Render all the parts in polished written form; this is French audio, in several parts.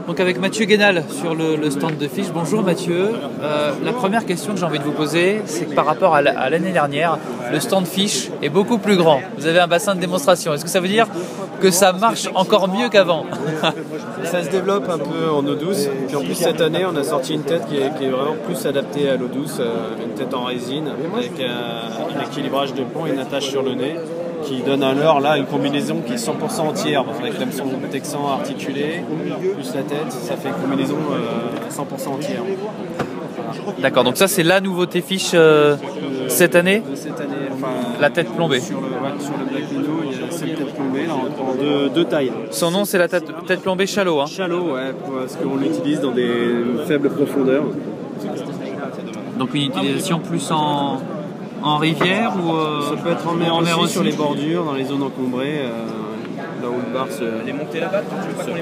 Donc avec Mathieu Guénal sur le stand de Fish. Bonjour Mathieu. La première question que j'ai envie de vous poser, c'est que par rapport à l'année dernière, le stand Fish est beaucoup plus grand. Vous avez un bassin de démonstration. Est-ce que ça veut dire que ça marche encore mieux qu'avant? Ça se développe un peu en eau douce. Puis en plus cette année, on a sorti une tête qui est vraiment plus adaptée à l'eau douce, une tête en résine avec un équilibrage de pont et une attache sur le nez, qui donne à l'heure là une combinaison qui est 100% entière, avec l'hameçon texan articulé, plus la tête, ça fait une combinaison 100% entière. Voilà. D'accord, donc ça c'est la nouveauté Fish cette année. Cette année, enfin, la tête plombée. Sur le Black Minnow, il y a cette tête plombée là, en deux tailles. Son nom c'est la tête plombée Shallow. Hein. Shallow, ouais, parce qu'on l'utilise dans des faibles profondeurs. Donc une utilisation plus en rivière ou ça peut être en mer aussi, sur les bordures, dans les zones encombrées, là où le bar se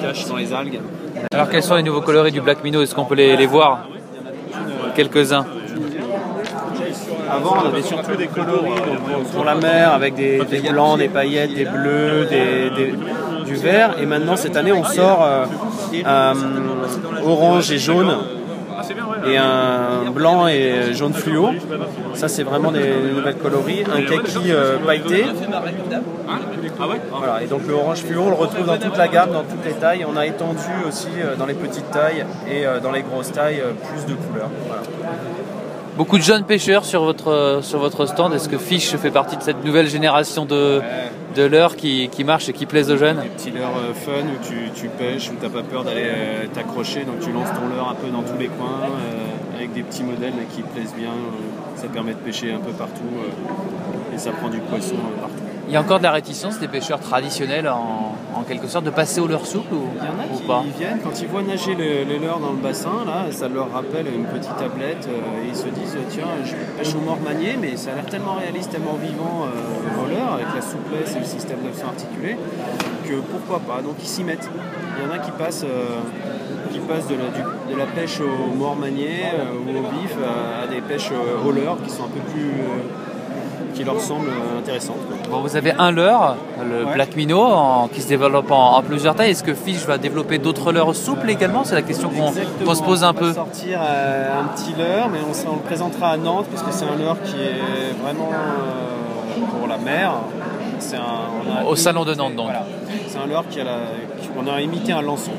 cache dans les algues. Alors quels sont les nouveaux coloris du Black Minnow? Est-ce qu'on peut les voir? Quelques-uns. Avant on avait surtout des coloris pour la mer avec des blancs, des paillettes, des bleus, du vert, et maintenant cette année on sort orange et jaune et un blanc et jaune fluo. Ça c'est vraiment des nouvelles coloris. Un kaki pailleté. Voilà. Et donc le orange fluo on le retrouve dans toute la gamme, dans toutes les tailles. On a étendu aussi dans les petites tailles et dans les grosses tailles plus de couleurs. Voilà. Beaucoup de jeunes pêcheurs sur votre stand. Est-ce que Fish fait partie de cette nouvelle génération de leurres qui marche et qui plaisent aux jeunes? Des petits leurres fun où tu pêches, où tu n'as pas peur d'aller t'accrocher, donc tu lances ton leurre un peu dans tous les coins avec des petits modèles qui plaisent bien. Ça permet de pêcher un peu partout et ça prend du poisson partout. Il y a encore de la réticence des pêcheurs traditionnels en quelque sorte de passer au leurre souple ou pas? Il y en a qui viennent, quand ils voient nager les leurres dans le bassin, là, ça leur rappelle une petite tablette et ils se disent tiens, je pêche au mort manié, mais ça a l'air tellement réaliste, tellement vivant au leurre avec la souplesse et le système d'hameçon articulé que pourquoi pas, donc ils s'y mettent. Il y en a qui passent de la pêche au mort manié ou au vif à des pêches au leurre qui sont un peu plus qui leur semblent intéressantes. Bon, vous avez un leurre, le Black Minnow, qui se développe en plusieurs tailles. Est-ce que Fish va développer d'autres leurres souples également? C'est la question qu'on se pose un peu. On va sortir un petit leurre, mais on le présentera à Nantes, parce que c'est un leurre qui est vraiment pour la mer. Au salon de Nantes, donc. Voilà. C'est un leurre on a imité un lançon,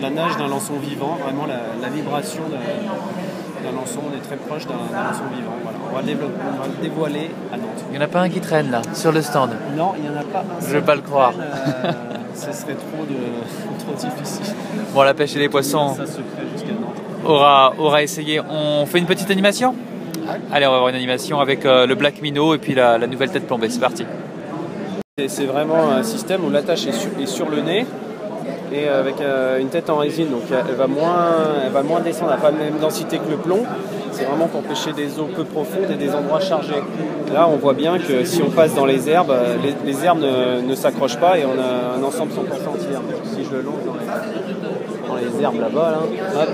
la nage d'un lançon vivant, vraiment la vibration d'un lançon, on est très proche d'un lançon vivant. Voilà. On va le dévoiler à Nantes. Il n'y en a pas un qui traîne là, sur le stand? Non, il n'y en a pas un. Je ne vais pas le croire. Ce serait trop difficile. Bon, la pêche et les poissons ça se fait jusqu'à Nantes. Aura essayé. On fait une petite animation? Allez, on va avoir une animation avec le Black Minnow et puis la nouvelle tête plombée. C'est parti. C'est vraiment un système où l'attache est sur le nez et avec une tête en résine, donc elle va moins descendre, elle n'a pas la même densité que le plomb. C'est vraiment pour pêcher des eaux peu profondes et des endroits chargés. Là on voit bien que si on passe dans les herbes, les herbes ne s'accrochent pas et on a un ensemble 100% entier. Si je le longe dans les herbes là-bas, là, hop.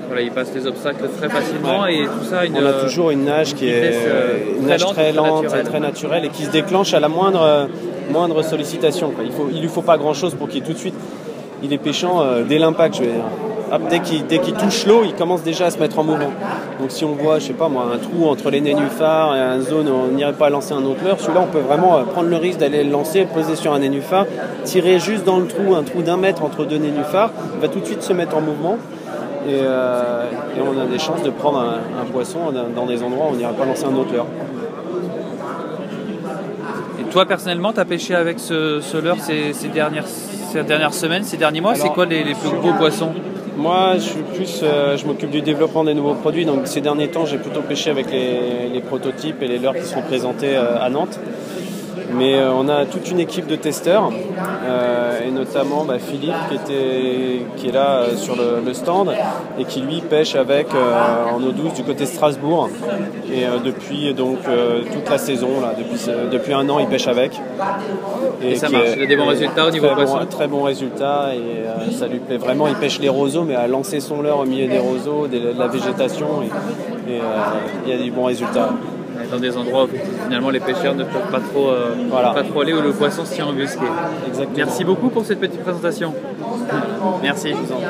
Voilà, il passe les obstacles très facilement et tout ça. On a toujours une nage qui est une nage très lente, très naturelle et qui se déclenche à la moindre sollicitation. Il lui faut pas grand-chose pour qu'il tout de suite il est pêchant dès l'impact. Dès qu'il touche l'eau, il commence déjà à se mettre en mouvement. Donc si on voit, je sais pas moi, un trou entre les nénuphars et une zone où on n'irait pas lancer un autre leurre, celui-là on peut vraiment prendre le risque d'aller le lancer, poser sur un nénuphar, tirer juste dans le trou, un trou d'1 mètre entre deux nénuphars, il va tout de suite se mettre en mouvement. Et on a des chances de prendre un poisson dans des endroits où on n'irait pas lancer un autre leurre. Et toi personnellement, tu as pêché avec ce leurre ces dernières semaines, ces derniers mois? C'est quoi les plus gros poissons? Moi, je m'occupe du développement des nouveaux produits, donc ces derniers temps, j'ai plutôt pêché avec les prototypes et les leurres qui seront présentés à Nantes. Mais on a toute une équipe de testeurs, et notamment Philippe qui est là sur le stand et qui lui pêche avec en eau douce du côté de Strasbourg. Et depuis donc toute la saison, là, depuis 1 an, il pêche avec. Et ça marche, il a des bons résultats au niveau poisson? Très bons résultats et ça lui plaît vraiment. Il pêche les roseaux, mais à lancer son leurre au milieu des roseaux, de la végétation, et il y a des bons résultats. Et dans des endroits où finalement les pêcheurs ne peuvent pas trop aller, où le poisson se tient embusqué. Exactement. Merci beaucoup pour cette petite présentation. Merci. Je vous en prie.